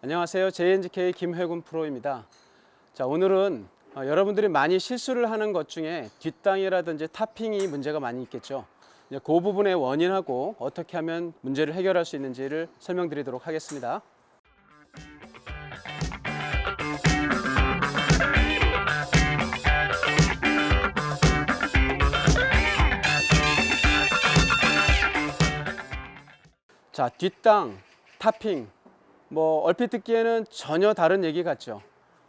안녕하세요. JNGK 김회군 프로입니다. 자, 오늘은 여러분들이 많이 실수를 하는 것 중에 뒷땅이라든지 타핑이 문제가 많이 있겠죠. 그 부분의 원인하고 어떻게 하면 문제를 해결할 수 있는지를 설명드리도록 하겠습니다. 자, 뒷땅, 타핑, 얼핏 듣기에는 전혀 다른 얘기 같죠.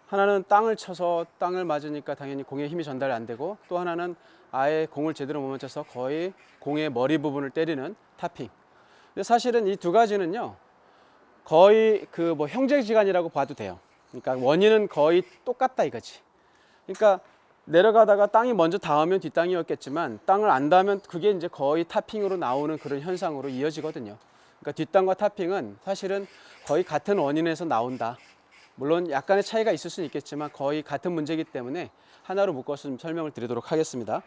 하나는 땅을 쳐서 땅을 맞으니까 당연히 공에 힘이 전달이 안 되고, 또 하나는 아예 공을 제대로 못 맞춰서 거의 공의 머리 부분을 때리는 타핑. 근데 사실은 이 두 가지는요, 거의 형제지간이라고 봐도 돼요. 그러니까 원인은 거의 똑같다 이거지. 그러니까 내려가다가 땅이 먼저 닿으면 뒷땅이었겠지만, 땅을 안 닿으면 그게 이제 거의 타핑으로 나오는 그런 현상으로 이어지거든요. 그러니까 뒷땅과 타핑은 사실은 거의 같은 원인에서 나온다. 물론 약간의 차이가 있을 수는 있겠지만 거의 같은 문제이기 때문에 하나로 묶어서 좀 설명을 드리도록 하겠습니다.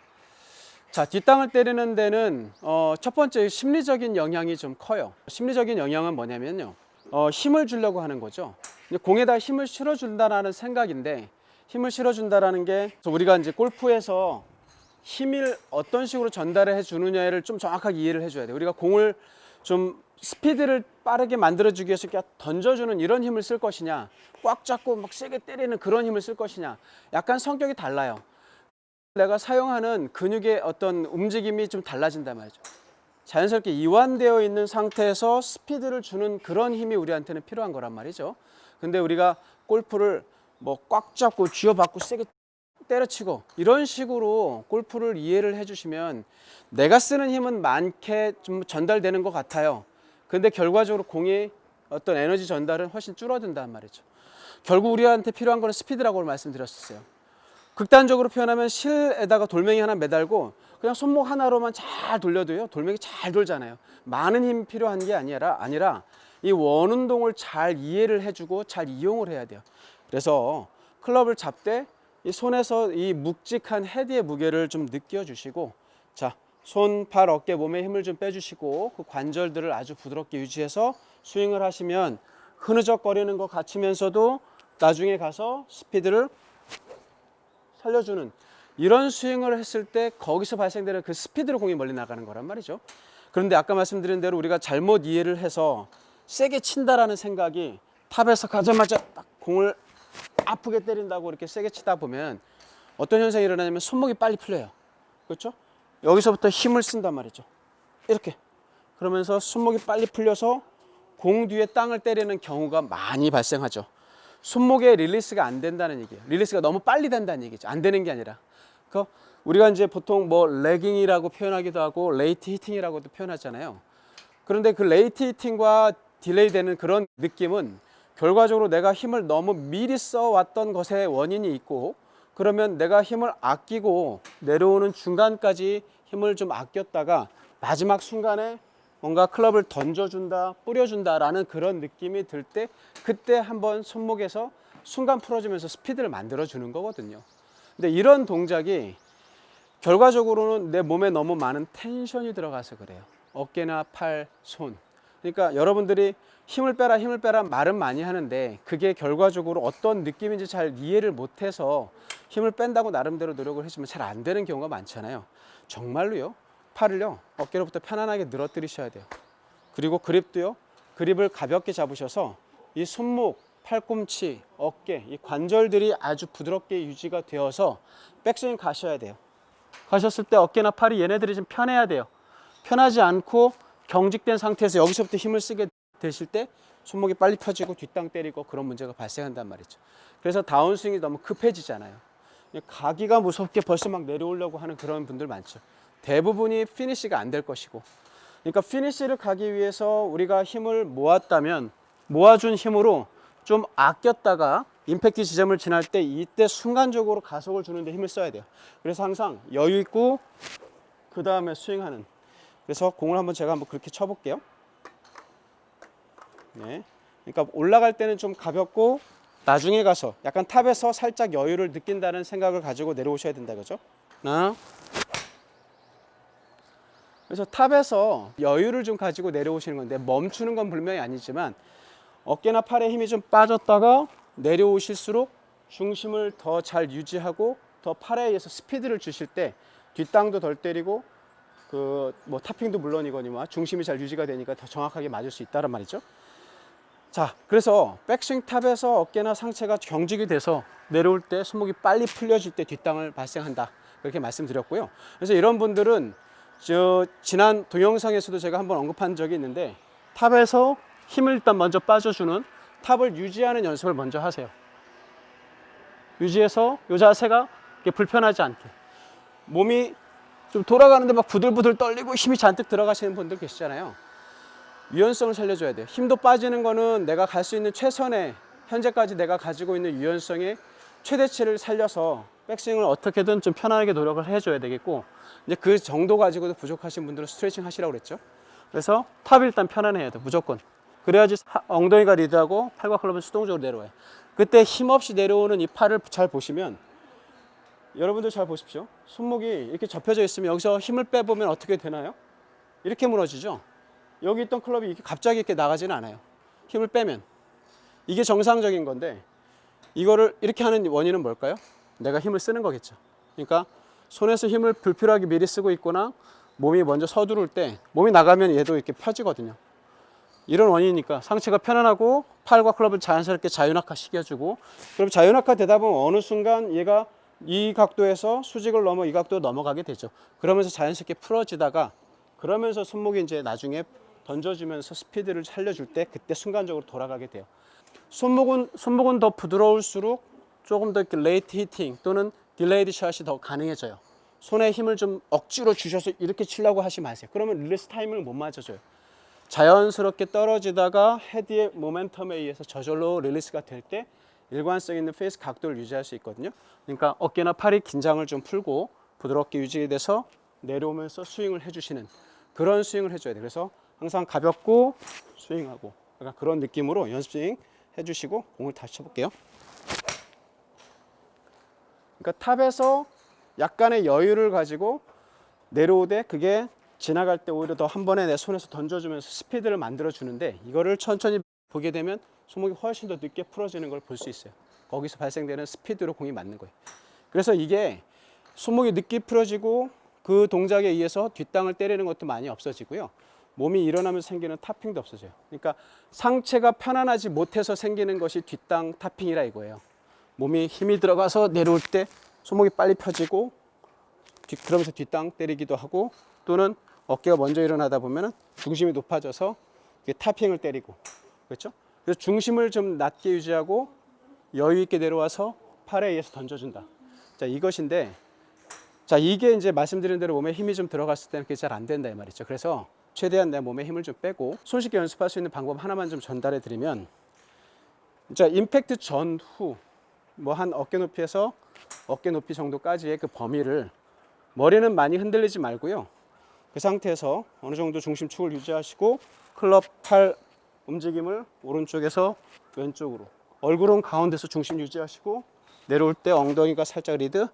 자, 뒷땅을 때리는 데는 첫 번째 심리적인 영향이 좀 커요. 심리적인 영향은 뭐냐면요, 힘을 주려고 하는 거죠. 공에다 힘을 실어준다라는 생각인데, 힘을 실어준다라는 게 우리가 이제 골프에서 힘을 어떤 식으로 전달해 주느냐를 좀 정확하게 이해를 해줘야 돼요. 우리가 공을 좀 스피드를 빠르게 만들어주기 위해서 이렇게 던져주는 이런 힘을 쓸 것이냐, 꽉 잡고 막 세게 때리는 그런 힘을 쓸 것이냐, 약간 성격이 달라요. 내가 사용하는 근육의 어떤 움직임이 좀 달라진단 말이죠. 자연스럽게 이완되어 있는 상태에서 스피드를 주는 그런 힘이 우리한테는 필요한 거란 말이죠. 근데 우리가 골프를 꽉 잡고 쥐어받고 세게 때려치고 이런 식으로 골프를 이해를 해주시면 내가 쓰는 힘은 많게 좀 전달되는 것 같아요. 근데 결과적으로 공의 어떤 에너지 전달은 훨씬 줄어든단 말이죠. 결국 우리한테 필요한 거는 스피드라고 말씀드렸었어요. 극단적으로 표현하면 실에다가 돌멩이 하나 매달고 그냥 손목 하나로만 잘 돌려도요, 돌멩이 잘 돌잖아요. 많은 힘이 필요한 게 아니라 이 원운동을 잘 이해를 해주고 잘 이용을 해야 돼요. 그래서 클럽을 잡되 이 손에서 이 묵직한 헤드의 무게를 좀 느껴주시고, 자, 손, 팔, 어깨, 몸에 힘을 좀 빼주시고 그 관절들을 아주 부드럽게 유지해서 스윙을 하시면 흐느적거리는 것 같으면서도 나중에 가서 스피드를 살려주는 이런 스윙을 했을 때 거기서 발생되는 그 스피드로 공이 멀리 나가는 거란 말이죠. 그런데 아까 말씀드린 대로 우리가 잘못 이해를 해서 세게 친다라는 생각이, 탑에서 가자마자 딱 공을 아프게 때린다고 이렇게 세게 치다 보면 어떤 현상이 일어나냐면 손목이 빨리 풀려요. 그렇죠? 여기서부터 힘을 쓴단 말이죠. 이렇게. 그러면서 손목이 빨리 풀려서 공 뒤에 땅을 때리는 경우가 많이 발생하죠. 손목에 릴리스가 안 된다는 얘기예요. 릴리스가 너무 빨리 된다는 얘기죠. 안 되는 게 아니라. 우리가 이제 보통 레깅이라고 표현하기도 하고 레이트 히팅이라고도 표현하잖아요. 그런데 그 레이트 히팅과 딜레이 되는 그런 느낌은 결과적으로 내가 힘을 너무 미리 써왔던 것의 원인이 있고, 그러면 내가 힘을 아끼고 내려오는 중간까지 힘을 좀 아꼈다가 마지막 순간에 뭔가 클럽을 던져준다, 뿌려준다라는 그런 느낌이 들 때, 그때 한번 손목에서 순간 풀어주면서 스피드를 만들어주는 거거든요. 근데 이런 동작이 결과적으로는 내 몸에 너무 많은 텐션이 들어가서 그래요. 어깨나 팔, 손. 그러니까 여러분들이 힘을 빼라 말은 많이 하는데 그게 결과적으로 어떤 느낌인지 잘 이해를 못해서 힘을 뺀다고 나름대로 노력을 해주면 잘 안 되는 경우가 많잖아요. 정말로요, 팔을요, 어깨로부터 편안하게 늘어뜨리셔야 돼요. 그리고 그립도요, 그립을 가볍게 잡으셔서 이 손목, 팔꿈치, 어깨, 이 관절들이 아주 부드럽게 유지가 되어서 백스윙 가셔야 돼요. 가셨을 때 어깨나 팔이 얘네들이 좀 편해야 돼요. 편하지 않고 경직된 상태에서 여기서부터 힘을 쓰게 되실 때 손목이 빨리 펴지고 뒷땅 때리고 그런 문제가 발생한단 말이죠. 그래서 다운스윙이 너무 급해지잖아요. 가기가 무섭게 벌써 막 내려오려고 하는 그런 분들 많죠. 대부분이 피니시가 안 될 것이고, 그러니까 피니시를 가기 위해서 우리가 힘을 모았다면 모아준 힘으로 좀 아꼈다가 임팩트 지점을 지날 때 이때 순간적으로 가속을 주는데 힘을 써야 돼요. 그래서 항상 여유 있고 그 다음에 스윙하는. 그래서 공을 제가 한번 그렇게 쳐볼게요. 네. 그러니까 올라갈 때는 좀 가볍고 나중에 가서 약간 탑에서 살짝 여유를 느낀다는 생각을 가지고 내려오셔야 된다, 그죠? 그래서 탑에서 여유를 좀 가지고 내려오시는 건데, 멈추는 건 분명히 아니지만 어깨나 팔에 힘이 좀 빠졌다가 내려오실수록 중심을 더 잘 유지하고 더 팔에 의해서 스피드를 주실 때 뒷땅도 덜 때리고 그 뭐 타핑도 물론이거니와 중심이 잘 유지가 되니까 더 정확하게 맞을 수 있다는 말이죠. 자, 그래서 백스윙 탑에서 어깨나 상체가 경직이 돼서 내려올 때 손목이 빨리 풀려질 때 뒷땅을 발생한다, 그렇게 말씀드렸고요. 그래서 이런 분들은 지난 동영상에서도 제가 한번 언급한 적이 있는데 탑에서 힘을 일단 먼저 빠져주는, 탑을 유지하는 연습을 먼저 하세요. 유지해서 이 자세가 불편하지 않게, 몸이 좀 돌아가는데 막 부들부들 떨리고 힘이 잔뜩 들어가시는 분들 계시잖아요. 유연성을 살려줘야 돼요. 힘도 빠지는 거는 내가 갈 수 있는 최선의, 현재까지 내가 가지고 있는 유연성의 최대치를 살려서 백스윙을 어떻게든 좀 편안하게 노력을 해줘야 되겠고, 이제 그 정도 가지고도 부족하신 분들은 스트레칭 하시라고 그랬죠. 그래서 탑이 일단 편안해야 돼, 무조건. 그래야지 엉덩이가 리드하고 팔과 클럽은 수동적으로 내려와요. 그때 힘없이 내려오는 이 팔을 잘 보시면, 여러분들 잘 보십시오. 손목이 이렇게 접혀져 있으면 여기서 힘을 빼보면 어떻게 되나요? 이렇게 무너지죠. 여기 있던 클럽이 이렇게 갑자기 이렇게 나가지는 않아요. 힘을 빼면. 이게 정상적인 건데, 이거를 이렇게 하는 원인은 뭘까요? 내가 힘을 쓰는 거겠죠. 그러니까 손에서 힘을 불필요하게 미리 쓰고 있거나 몸이 먼저 서두를 때 몸이 나가면 얘도 이렇게 펴지거든요. 이런 원인이니까 상체가 편안하고 팔과 클럽을 자연스럽게 자유낙하 시켜주고, 그럼 자유낙하 되다 보면 어느 순간 얘가 이 각도에서 수직을 넘어 이 각도로 넘어가게 되죠. 그러면서 자연스럽게 풀어지다가, 그러면서 손목이 이제 나중에 던져주면서 스피드를 살려줄 때 그때 순간적으로 돌아가게 돼요. 손목은 더 부드러울수록 조금 더 이렇게 레이트 히팅 또는 딜레이드 샷이 더 가능해져요. 손에 힘을 좀 억지로 주셔서 이렇게 치려고 하지 마세요. 그러면 릴리스 타이밍을 못 맞춰줘요. 자연스럽게 떨어지다가 헤드의 모멘텀에 의해서 저절로 릴리스가 될 때 일관성 있는 페이스 각도를 유지할 수 있거든요. 그러니까 어깨나 팔이 긴장을 좀 풀고 부드럽게 유지돼서 내려오면서 스윙을 해주시는 그런 스윙을 해줘야 돼요. 그래서 항상 가볍고 스윙하고 약간 그런 느낌으로 연습 스윙 해주시고 공을 다시 쳐볼게요. 그러니까 탑에서 약간의 여유를 가지고 내려오되 그게 지나갈 때 오히려 더 한 번에 내 손에서 던져주면서 스피드를 만들어 주는데, 이거를 천천히 보게 되면 손목이 훨씬 더 늦게 풀어지는 걸 볼 수 있어요. 거기서 발생되는 스피드로 공이 맞는 거예요. 그래서 이게 손목이 늦게 풀어지고 그 동작에 의해서 뒷땅을 때리는 것도 많이 없어지고요. 몸이 일어나면서 생기는 타핑도 없어져요. 그러니까 상체가 편안하지 못해서 생기는 것이 뒷땅 타핑이라 이거예요. 몸이 힘이 들어가서 내려올 때 손목이 빨리 펴지고 그러면서 뒷땅 때리기도 하고, 또는 어깨가 먼저 일어나다 보면 중심이 높아져서 타핑을 때리고, 그렇죠? 그래서 중심을 좀 낮게 유지하고 여유 있게 내려와서 팔에 의해서 던져준다. 자, 이것인데, 자, 이게 이제 말씀드린 대로 몸에 힘이 좀 들어갔을 때는 그게 잘 안 된다 이 말이죠. 그래서 최대한 내 몸에 힘을 좀 빼고 손쉽게 연습할 수 있는 방법 하나만 좀 전달해 드리면, 자, 임팩트 전후 뭐 한 어깨 높이에서 어깨 높이 정도까지의 그 범위를, 머리는 많이 흔들리지 말고요. 그 상태에서 어느 정도 중심축을 유지하시고 클럽 팔 움직임을 오른쪽에서 왼쪽으로, 얼굴은 가운데서 중심 유지하시고 내려올 때 엉덩이가 살짝 리드,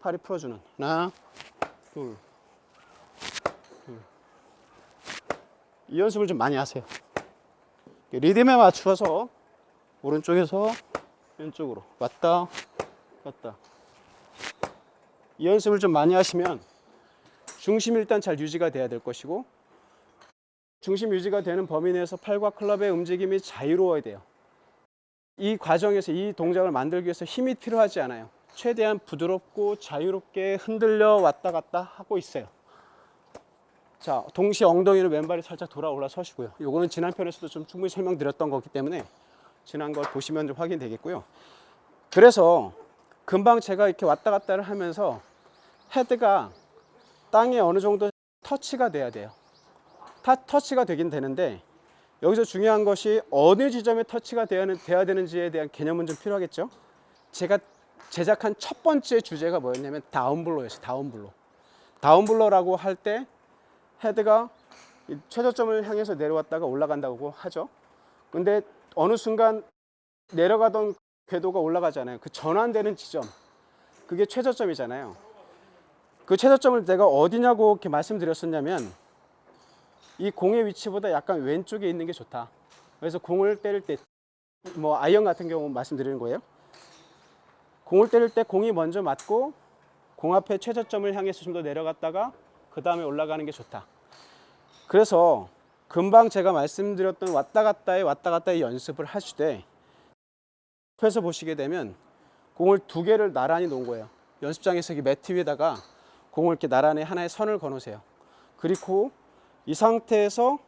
팔이 풀어주는 하나, 둘, 둘. 이 연습을 좀 많이 하세요. 리듬에 맞추어서 오른쪽에서 왼쪽으로 왔다 갔다, 이 연습을 좀 많이 하시면 중심이 일단 잘 유지가 돼야 될 것이고, 중심 유지가 되는 범위 내에서 팔과 클럽의 움직임이 자유로워야 돼요. 이 과정에서 이 동작을 만들기 위해서 힘이 필요하지 않아요. 최대한 부드럽고 자유롭게 흔들려 왔다 갔다 하고 있어요. 자, 동시에 엉덩이는 왼발이 살짝 돌아 올라 서시고요. 요거는 지난 편에서도 좀 충분히 설명드렸던 거기 때문에 지난 걸 보시면 좀 확인되겠고요. 그래서 금방 제가 이렇게 왔다 갔다를 하면서 헤드가 땅에 어느 정도 터치가 돼야 돼요. 터치가 되긴 되는데, 여기서 중요한 것이 어느 지점에 터치가 돼야 되는지에 대한 개념은 좀 필요하겠죠. 제가 제작한 첫 번째 주제가 뭐였냐면 다운블로였어요. 다운블로라고 할 때 헤드가 최저점을 향해서 내려왔다가 올라간다고 하죠. 근데 어느 순간 내려가던 궤도가 올라가잖아요. 그 전환되는 지점, 그게 최저점이잖아요. 그 최저점을 내가 어디냐고 이렇게 말씀드렸었냐면, 이 공의 위치보다 약간 왼쪽에 있는 게 좋다. 그래서 공을 때릴 때, 뭐 아이언 같은 경우 말씀드리는 거예요. 공을 때릴 때 공이 먼저 맞고 공 앞에 최저점을 향해서 좀 더 내려갔다가 그 다음에 올라가는 게 좋다. 그래서 금방 제가 말씀드렸던 왔다 갔다의 연습을 하시되 옆에서 보시게 되면 공을 두 개를 나란히 놓은 거예요. 연습장에서 이 매트 위에다가 공을 이렇게 나란히 하나의 선을 그어놓으세요. 그리고 이 상태에서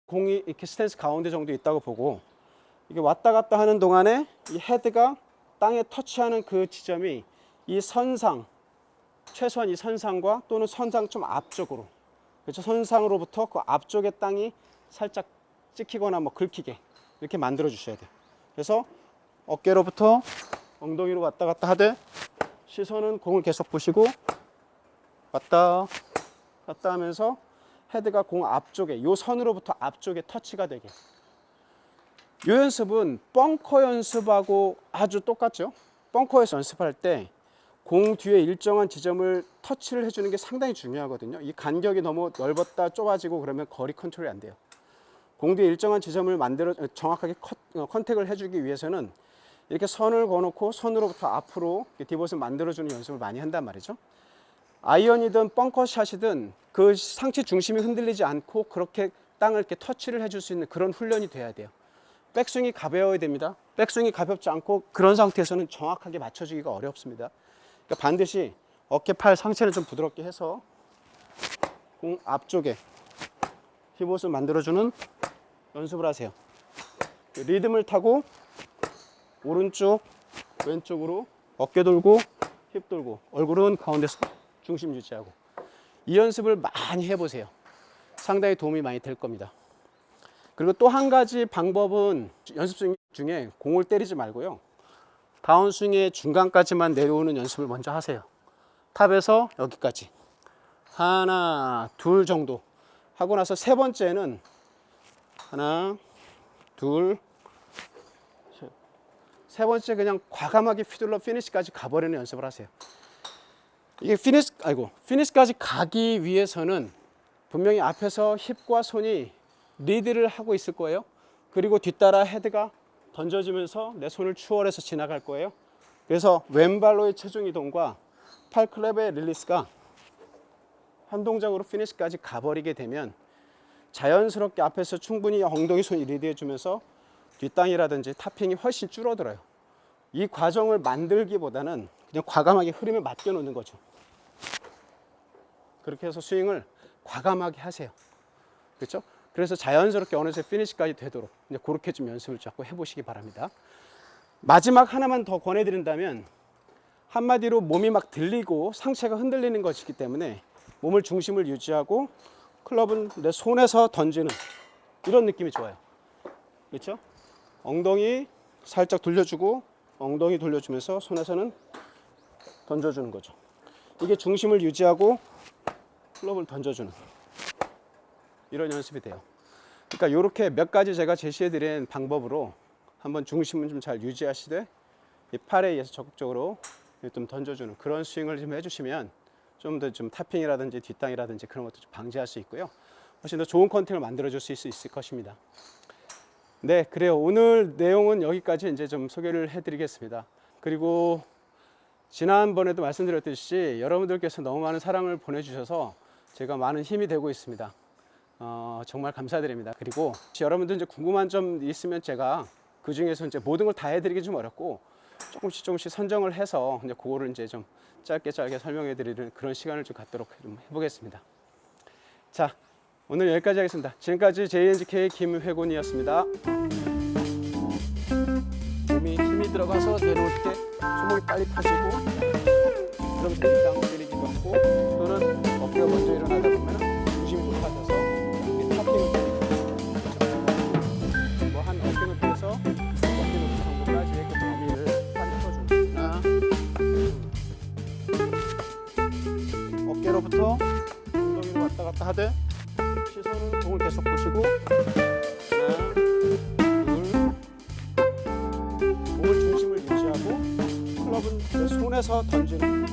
공이 이렇게 스탠스 가운데 정도 있다고 보고 이게 왔다 갔다 하는 동안에 이 헤드가 땅에 터치하는 그 지점이 이 선상, 최소한 이 선상과 또는 선상 좀 앞쪽으로, 그렇죠? 선상으로부터 그 앞쪽에 땅이 살짝 찍히거나 뭐 긁히게 이렇게 만들어 주셔야 돼요. 그래서 어깨로부터 엉덩이로 왔다 갔다 하되 시선은 공을 계속 보시고 왔다 갔다 하면서 헤드가 공 앞쪽에, 요 선으로부터 앞쪽에 터치가 되게. 이 연습은 벙커 연습하고 아주 똑같죠. 벙커에서 연습할 때 공 뒤에 일정한 지점을 터치를 해주는 게 상당히 중요하거든요. 이 간격이 너무 넓었다 좁아지고 그러면 거리 컨트롤이 안 돼요. 공 뒤에 일정한 지점을 만들어 정확하게 컨택을 해주기 위해서는 이렇게 선을 그어놓고 선으로부터 앞으로 디봇을 만들어주는 연습을 많이 한단 말이죠. 아이언이든 벙커샷이든 그 상체 중심이 흔들리지 않고 그렇게 땅을 이렇게 터치를 해줄 수 있는 그런 훈련이 돼야 돼요. 백스윙이 가벼워야 됩니다. 백스윙이 가볍지 않고 그런 상태에서는 정확하게 맞춰주기가 어렵습니다. 그러니까 반드시 어깨, 팔 상체는 좀 부드럽게 해서 공 앞쪽에 디봇을 만들어주는 연습을 하세요. 리듬을 타고 오른쪽, 왼쪽으로 어깨 돌고 힙 돌고 얼굴은 가운데서 중심 유지하고 이 연습을 많이 해보세요. 상당히 도움이 많이 될 겁니다. 그리고 또 한 가지 방법은 연습 스윙 중에 공을 때리지 말고요. 다운스윙의 중간까지만 내려오는 연습을 먼저 하세요. 탑에서 여기까지 하나, 둘 정도 하고 나서 세 번째는 하나, 둘, 세 번째 그냥 과감하게 휘둘러 피니시까지 가버리는 연습을 하세요. 이게 피니시까지 가기 위해서는 분명히 앞에서 힙과 손이 리드를 하고 있을 거예요. 그리고 뒤따라 헤드가 던져지면서 내 손을 추월해서 지나갈 거예요. 그래서 왼발로의 체중 이동과 팔클랩의 릴리스가 한 동작으로 피니시까지 가버리게 되면 자연스럽게 앞에서 충분히 엉덩이 손이 리드해 주면서 뒷땅이라든지 탑핑이 훨씬 줄어들어요. 이 과정을 만들기보다는 그냥 과감하게 흐름에 맡겨 놓는 거죠. 그렇게 해서 스윙을 과감하게 하세요. 그렇죠? 그래서 자연스럽게 어느새 피니시까지 되도록 이제 그렇게 좀 연습을 자꾸 해보시기 바랍니다. 마지막 하나만 더 권해드린다면 한마디로 몸이 막 들리고 상체가 흔들리는 것이기 때문에 몸을 중심을 유지하고 클럽은 내 손에서 던지는 이런 느낌이 좋아요. 그렇죠? 엉덩이 살짝 돌려주고 엉덩이 돌려주면서 손에서는 던져주는 거죠. 이게 중심을 유지하고 클럽을 던져주는 이런 연습이 돼요. 그러니까 이렇게 몇 가지 제가 제시해드린 방법으로 한번 중심을 좀 잘 유지하시되 이 팔에 의해서 적극적으로 좀 던져주는 그런 스윙을 좀 해주시면 좀 더 좀 탑핑이라든지 뒷땅이라든지 그런 것도 좀 방지할 수 있고요. 훨씬 더 좋은 컨택을 만들어줄 수 있을 것입니다. 네, 그래요. 오늘 내용은 여기까지 이제 좀 소개를 해드리겠습니다. 그리고 지난번에도 말씀드렸듯이 여러분들께서 너무 많은 사랑을 보내주셔서 제가 많은 힘이 되고 있습니다. 정말 감사드립니다. 그리고 여러분들 이제 궁금한 점 있으면 제가 그 중에서 이제 모든 걸 다 해드리기 좀 어렵고 조금씩 선정을 해서 이제 그거를 이제 좀 짧게 설명해드리는 그런 시간을 좀 갖도록 좀 해보겠습니다. 자, 오늘 여기까지 하겠습니다. 지금까지 JNGK 김회곤이었습니다. 몸이 힘이 들어가서 내려올 때 숨이 빨리 터지고 그럼 뒷땅 때리기도 하고 또는 어깨가 먼저 일어나다 보면 중심이 높아져서 탑핑을 때리고 뭐 한 어깨 높이에서 어깨 높이 정도까지의 그 범위를 판쳐줍니다. 어깨로부터 엉덩이로 왔다 갔다 하되 시선은 공을 계속 보시고 하나, 둘, 몸을 중심을 유지하고 클럽은 내 손에서 던지는